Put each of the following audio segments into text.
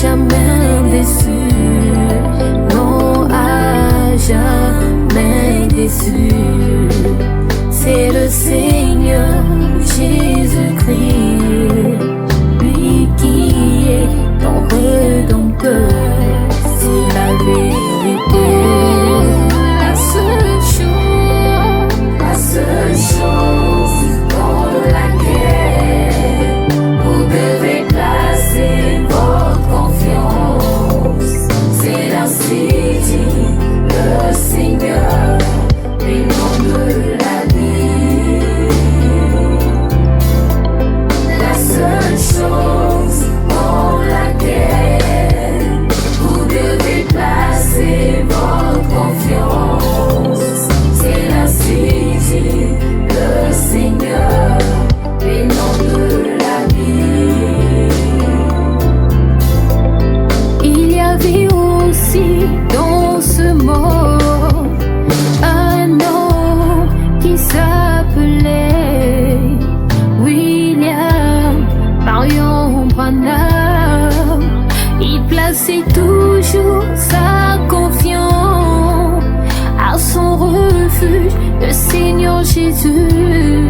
jamais déçu, non, à jamais déçu. C'est le Seigneur Jésus-Christ, lui qui est ton rédempteur, c'est la vérité. La seule chose dans laquelle vous devez placer votre confiance, c'est ainsi dit le Seigneur, les noms de la vie. La seule chose dans laquelle vous devez placer votre confiance, c'est ainsi dit le Seigneur, les noms de la vie. Il y avait aussi dans ce monde un homme qui s'appelait William Marion Branham. Il plaçait toujours sa confiance à son refuge, le Seigneur Jésus.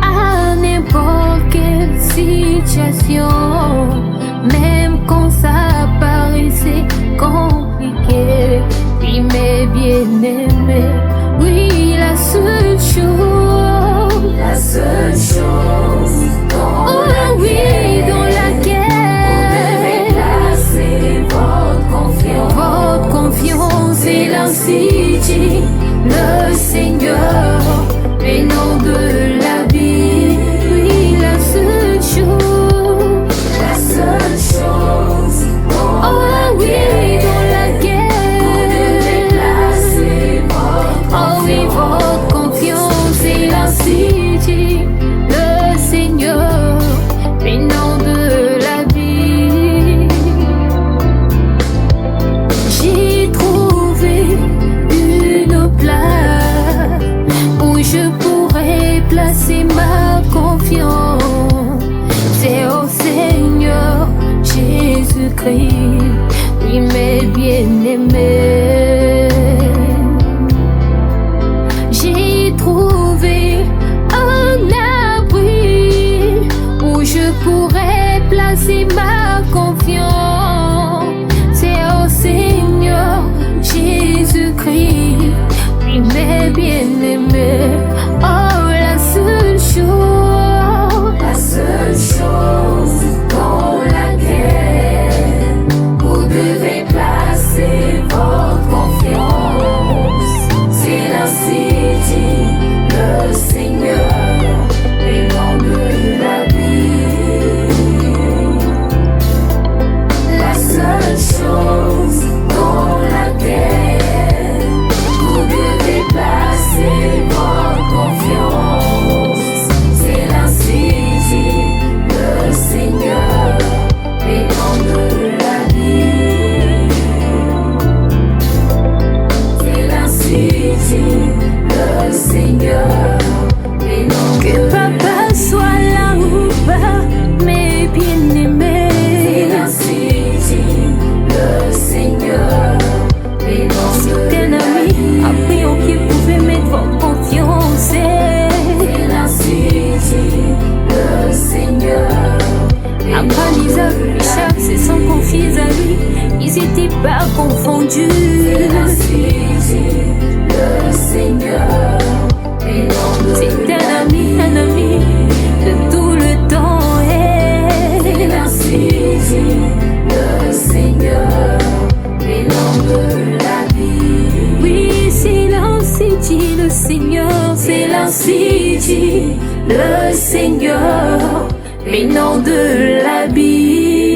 À n'importe quelle situation, même quand ça paraissait compliqué, oui mais bien aimé, oui la seule chose dans dans laquelle vous devez placer votre confiance, c'est l'ainsi dit le Seigneur, les noms de la vie. Oui, la seule chose dans laquelle vous devez placer votre confiance, c'est l'ainsi dit le Seigneur, les noms de la vie. J'ai trouvé une place où je pourrais placer ma confiance, c'est au Seigneur Jésus-Christ, oui mes bien-aimés. J'ai trouvé un abri où je pourrais placer ma confiance, c'est au Seigneur Jésus-Christ, oui mes bien-aimés. Oh, la seule chose dans laquelle vous devez placer votre confiance, c'est ainsi dit le Seigneur, les noms de la vie. La seule chose dans laquelle vous devez placer votre confiance, c'est ainsi dit le Seigneur, les noms de la vie. C'est ainsi dit le Seigneur, les noms de la vie. Que papa soit là ou pas, mes bien-aimés, c'est ainsi dit le Seigneur, les noms de la vie. Après on qui pouvait mettre votre confiance, c'est ainsi dit le Seigneur. Abraham, Isaac, Richard, c'est son confiés à lui, ils étaient pas confondus. C'est ainsi dit le Seigneur, les noms de c'est un ami de tout le temps. C'est ainsi dit le Seigneur, les noms de la vie. Oui, c'est l'ainsi dit le Seigneur, c'est l'ainsi dit le Seigneur, les noms de la vie.